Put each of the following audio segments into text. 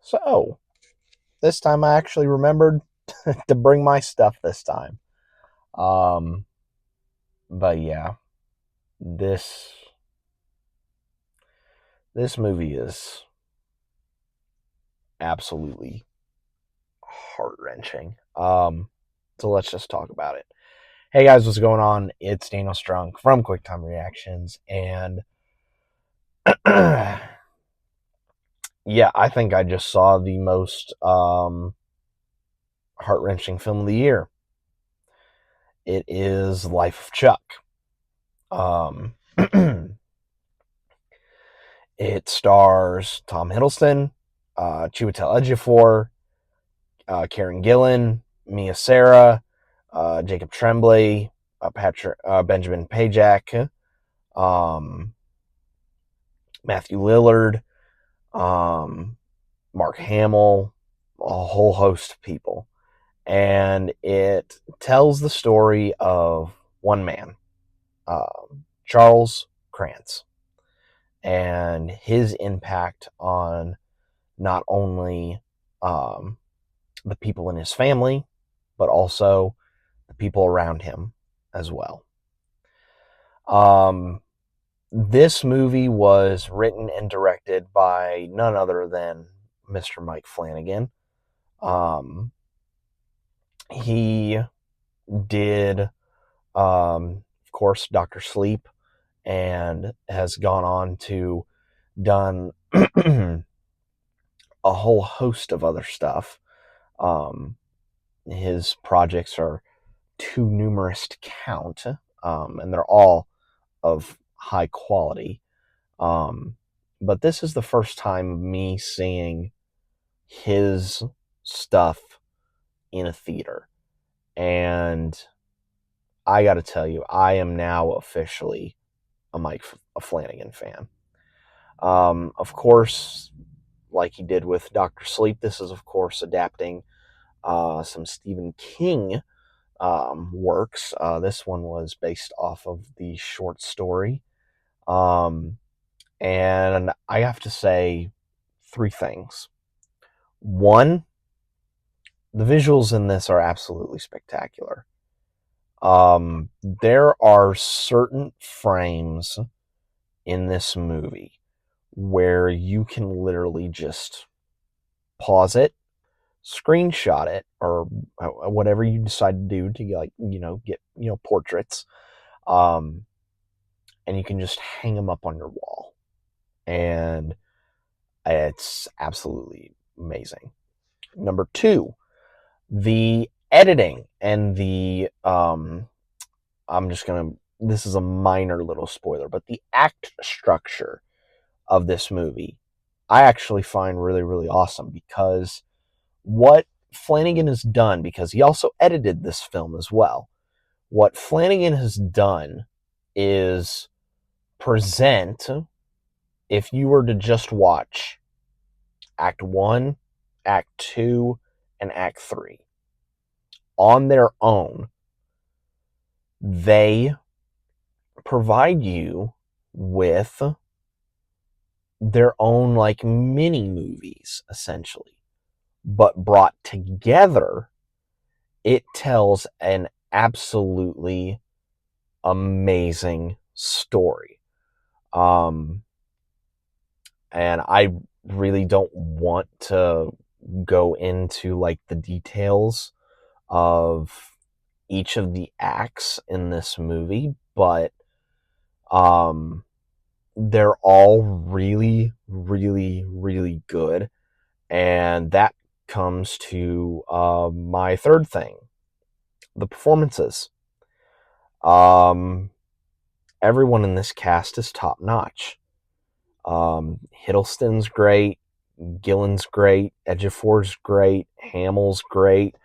So, this time I actually remembered to bring my stuff this time. Um, but yeah, this this movie is absolutely heart-wrenching. So let's just talk about it. Hey guys, what's going on? It's Daniel Strunk from QuickTime Reactions, and yeah, I think I just saw the most heart-wrenching film of the year. It is Life of Chuck. Um, it stars Tom Hiddleston, Chiwetelejiofor, karengillan, Mia Sara, Jacob Tremblay, Benjamin Pajak, um, Matthew Lillard, Markhamill, a whole host of people. And it tells the story of one man, Charles Krantz, and his impact on not only the people in his family, but also the people around him as well. This movie was written and directed by none other than Mr. Mike Flanagan. He did, of course, Dr. Sleep, and has gone on to done a whole host of other stuff. His projects are too numerous to count, and they're all of high quality. But this is the first time of me seeing his stuff in a theater. And I got to tell you, I am now officially a Flanagan fan. Of course, like he did with Dr. Sleep, this is, of course, adapting some Stephen King works. This one was based off of the short story. And I have to say three things. One, the visuals in this are absolutely spectacular. There are certain frames in this movie where you can literally just pause it, screenshot it, or whatever you decide to do to get portraits, and you can just hang them up on your wall, and it's absolutely amazing. Number two, the editing and the this is a minor little spoiler, but the act structure of this movie I actually find really, really awesome, because what Flanagan has done, because he also edited this film as well, what Flanagan has done is present, if you were to just watch Act 1, Act 2, and Act 3 on their own, they provide you with their own like mini movies, essentially. But brought together, it tells an absolutely amazing story. And I really don't want to go into like the details of each of the acts in this movie, but they're all really, really, really good. And that comes to my third thing, the performances. Everyone in this cast is top notch. Hiddleston's great, Gillen's great, Ejiofor's great, Hamill's great.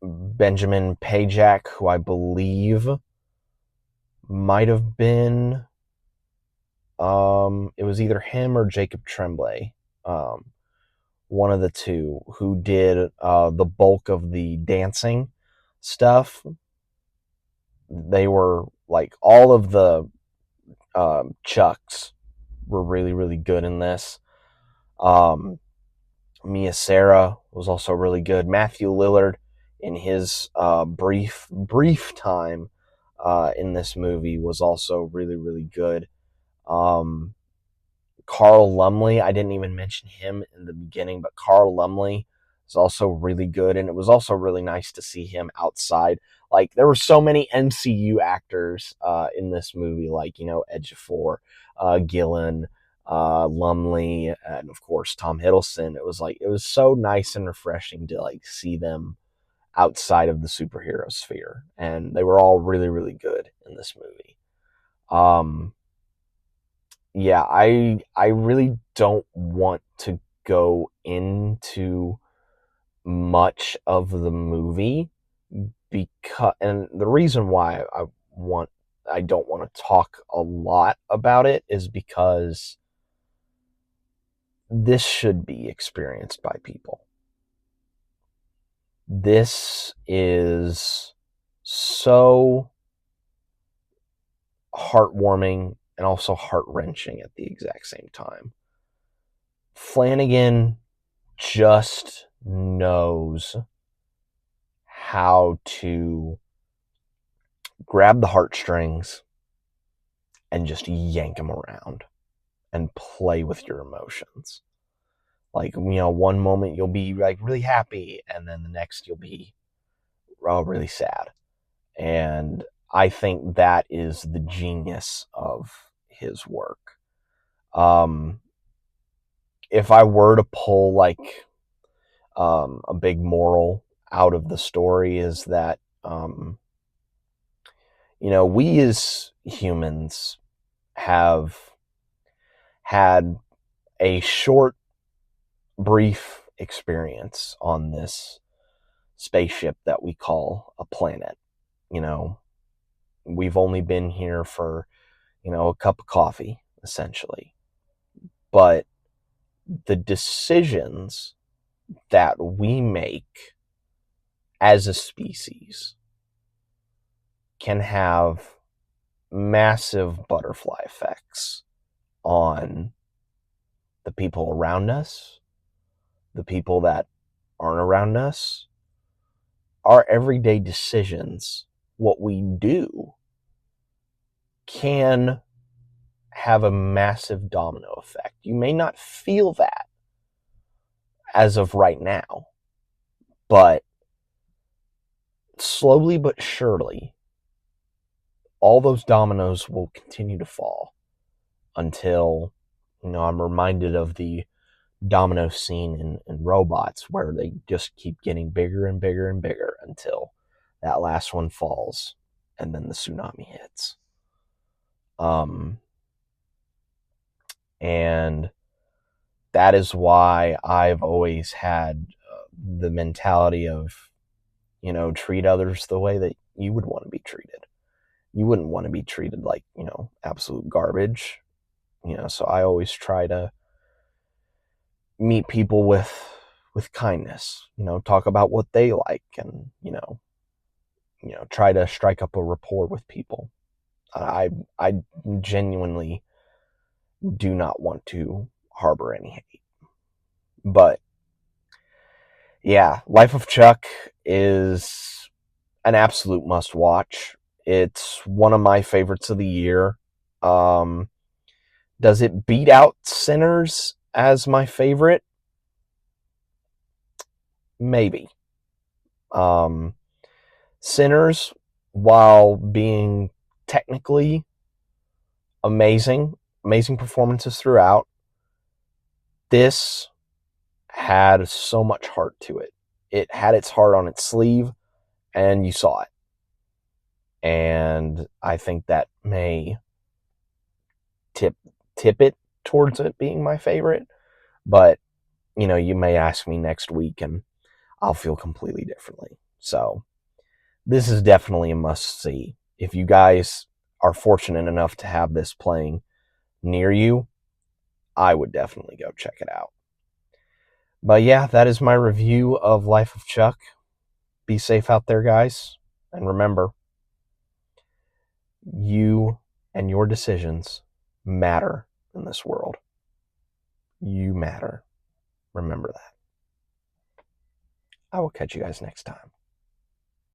Benjamin Pajak, who I believe might have been, it was either him or Jacob Tremblay, one of the two, who did the bulk of the dancing stuff. They were like, all of the Chucks were really, really good in this. Um, Mia Sara was also really good. Matthew Lillard, in his brief time in this movie, was also really, really good. Um, Carl Lumley, I didn't even mention him in the beginning, but Carl Lumley is also really good, and it was also really nice to see him outside. Like, there were so many MCU actors in this movie, like, Ejiofor, Gillen, Lumley, and of course Tom Hiddleston. It was so nice and refreshing to like see them outside of the superhero sphere, and they were all really, really good in this movie. Um, yeah, I really don't want to go into much of the movie, because, and the reason why I don't want to talk a lot about it is because this should be experienced by people. This is so heartwarming and also heart-wrenching at the exact same time. Flanagan just knows how to grab the heartstrings and just yank them around and play with your emotions. Like, one moment you'll be like really happy, and then the next you'll be really sad. And I think that is the genius of his work. If I were to pull like a big moral out of the story, is that we as humans have had a short, brief experience on this spaceship that we call a planet. You know, we've only been here for, a cup of coffee, essentially. But the decisions that we make as a species can have massive butterfly effects on the people around us, the people that aren't around us. Our everyday decisions, what we do, can have a massive domino effect. You may not feel that as of right now, but slowly but surely, all those dominoes will continue to fall until, I'm reminded of the domino scene in Robots, where they just keep getting bigger and bigger and bigger until that last one falls and then the tsunami hits. And that is why I've always had the mentality of, treat others the way that you would want to be treated. You wouldn't want to be treated like, absolute garbage. So I always try to meet people with kindness, talk about what they like, and, try to strike up a rapport with people. I genuinely do not want to harbor any hate. But yeah, Life of Chuck is an absolute must watch. It's one of my favorites of the year. Does it beat out Sinners as my favorite? Maybe. Sinners, while being technically amazing performances throughout, this had so much heart to it. It had its heart on its sleeve, and you saw it. And I think that may tip it towards it being my favorite. But, you may ask me next week and I'll feel completely differently. So this is definitely a must see. If you guys are fortunate enough to have this playing near you, I would definitely go check it out. But yeah, that is my review of Life of Chuck. Be safe out there, guys. And remember, you and your decisions matter in this world. You matter. Remember that. I will catch you guys next time.